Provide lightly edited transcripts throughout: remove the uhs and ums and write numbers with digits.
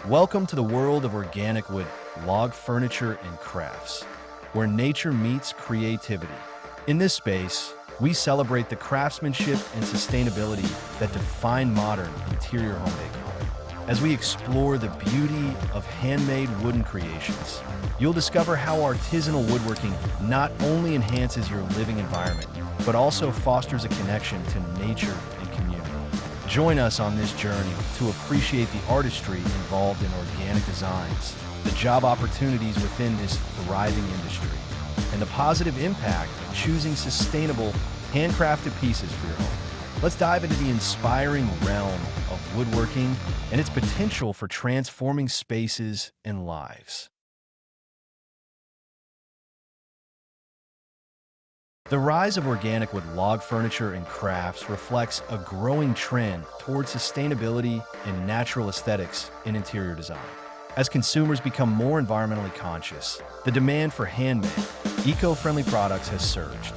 Welcome to the world of organic wood, log furniture, and crafts, where nature meets creativity. In this space, we celebrate the craftsmanship and sustainability that define modern interior home decor. As we explore the beauty of handmade wooden creations, you'll discover how artisanal woodworking not only enhances your living environment, but also fosters a connection to nature and community. Join us on this journey to appreciate the artistry involved in organic designs, the job opportunities within this thriving industry, and the positive impact of choosing sustainable, handcrafted pieces for your home. Let's dive into the inspiring realm of woodworking and its potential for transforming spaces and lives. The rise of organic wood log furniture and crafts reflects a growing trend towards sustainability and natural aesthetics in interior design. As consumers become more environmentally conscious, the demand for handmade, eco-friendly products has surged.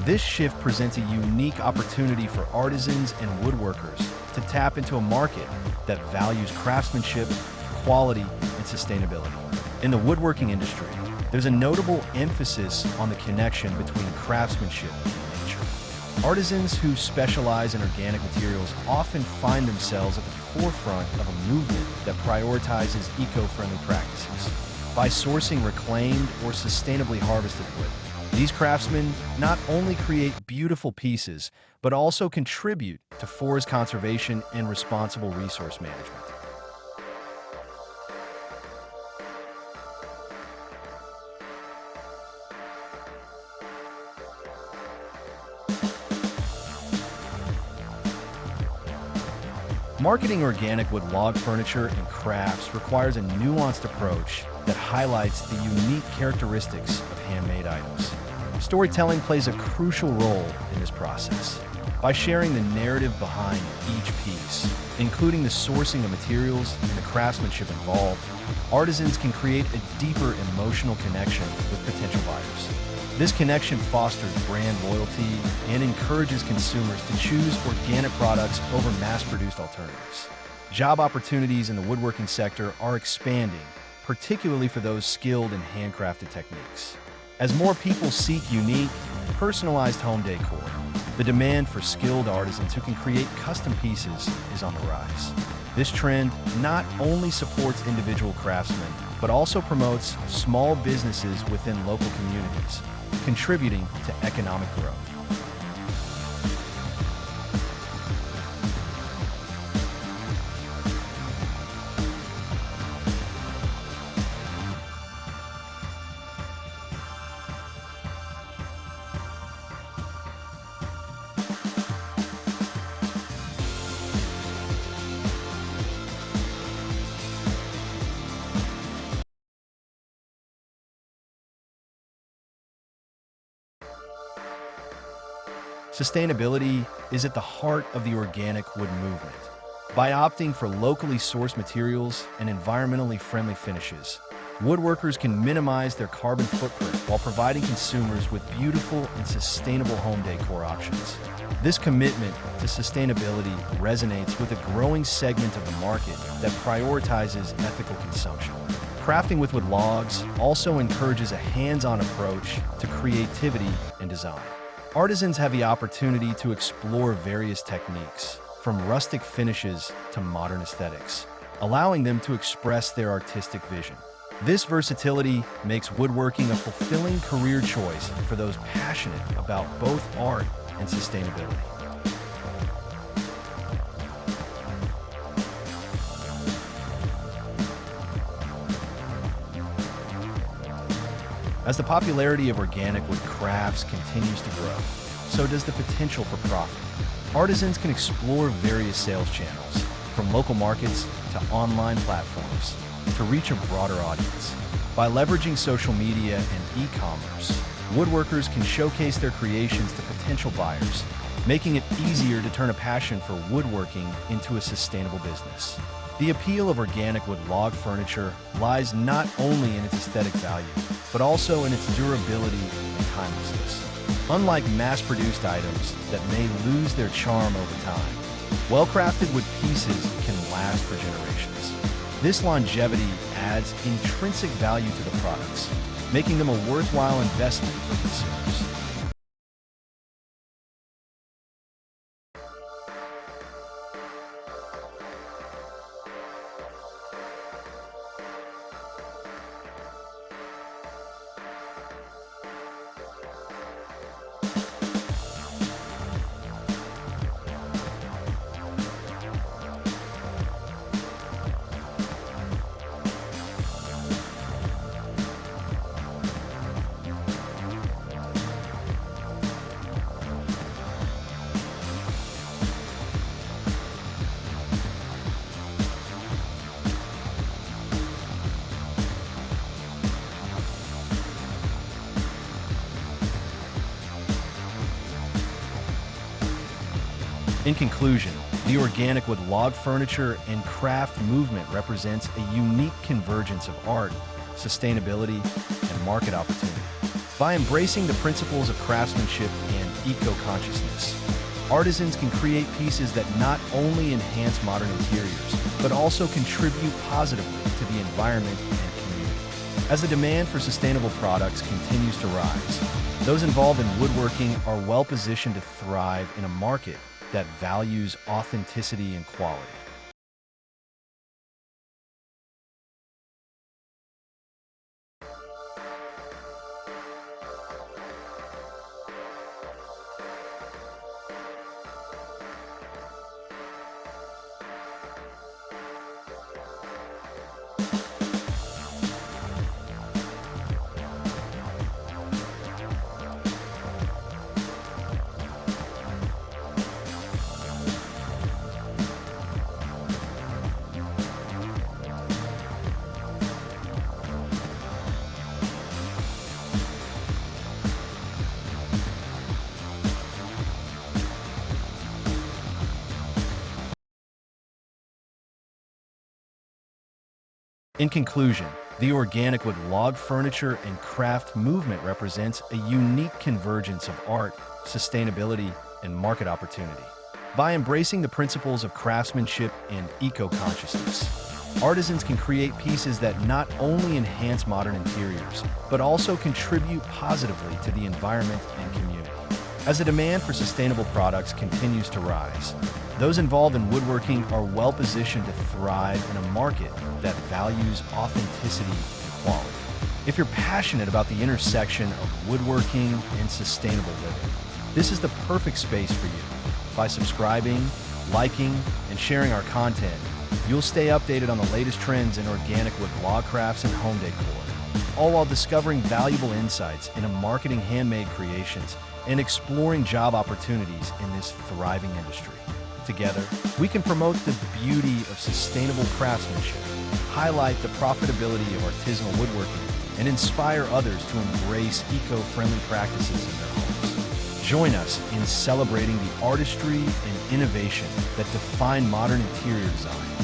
This shift presents a unique opportunity for artisans and woodworkers to tap into a market that values craftsmanship, quality, and sustainability. In the woodworking industry, there's a notable emphasis on the connection between craftsmanship and nature. Artisans who specialize in organic materials often find themselves at the forefront of a movement that prioritizes eco-friendly practices. By sourcing reclaimed or sustainably harvested wood, these craftsmen not only create beautiful pieces, but also contribute to forest conservation and responsible resource management. Marketing organic wood log furniture and crafts requires a nuanced approach that highlights the unique characteristics of handmade items. Storytelling plays a crucial role in this process. By sharing the narrative behind each piece, including the sourcing of materials and the craftsmanship involved, artisans can create a deeper emotional connection with potential buyers. This connection fosters brand loyalty and encourages consumers to choose organic products over mass-produced alternatives. Job opportunities in the woodworking sector are expanding, particularly for those skilled in handcrafted techniques. As more people seek unique, personalized home decor, the demand for skilled artisans who can create custom pieces is on the rise. This trend not only supports individual craftsmen, but also promotes small businesses within local communities, contributing to economic growth. Sustainability is at the heart of the organic wood movement. By opting for locally sourced materials and environmentally friendly finishes, woodworkers can minimize their carbon footprint while providing consumers with beautiful and sustainable home decor options. This commitment to sustainability resonates with a growing segment of the market that prioritizes ethical consumption. Crafting with wood logs also encourages a hands-on approach to creativity and design. Artisans have the opportunity to explore various techniques, from rustic finishes to modern aesthetics, allowing them to express their artistic vision. This versatility makes woodworking a fulfilling career choice for those passionate about both art and sustainability. As the popularity of organic wood crafts continues to grow, so does the potential for profit. Artisans can explore various sales channels, from local markets to online platforms, to reach a broader audience. By leveraging social media and e-commerce, woodworkers can showcase their creations to potential buyers, making it easier to turn a passion for woodworking into a sustainable business. The appeal of organic wood log furniture lies not only in its aesthetic value, but also in its durability and timelessness. Unlike mass-produced items that may lose their charm over time, well-crafted wood pieces can last for generations. This longevity adds intrinsic value to the products, making them a worthwhile investment for consumers. In conclusion, the organic wood log furniture and craft movement represents a unique convergence of art, sustainability, and market opportunity. By embracing the principles of craftsmanship and eco-consciousness, artisans can create pieces that not only enhance modern interiors, but also contribute positively to the environment and community. As the demand for sustainable products continues to rise, those involved in woodworking are well positioned to thrive in a market that values authenticity and quality. In conclusion, the organic wood log furniture and craft movement represents a unique convergence of art, sustainability, and market opportunity. By embracing the principles of craftsmanship and eco-consciousness, artisans can create pieces that not only enhance modern interiors, but also contribute positively to the environment and community. As the demand for sustainable products continues to rise, those involved in woodworking are well positioned to thrive in a market that values authenticity and quality. If you're passionate about the intersection of woodworking and sustainable living, this is the perfect space for you. By subscribing, liking, and sharing our content, you'll stay updated on the latest trends in organic wood log crafts and home decor, all while discovering valuable insights into marketing handmade creations and exploring job opportunities in this thriving industry. Together, we can promote the beauty of sustainable craftsmanship, highlight the profitability of artisanal woodworking, and inspire others to embrace eco-friendly practices in their homes. Join us in celebrating the artistry and innovation that define modern interior design.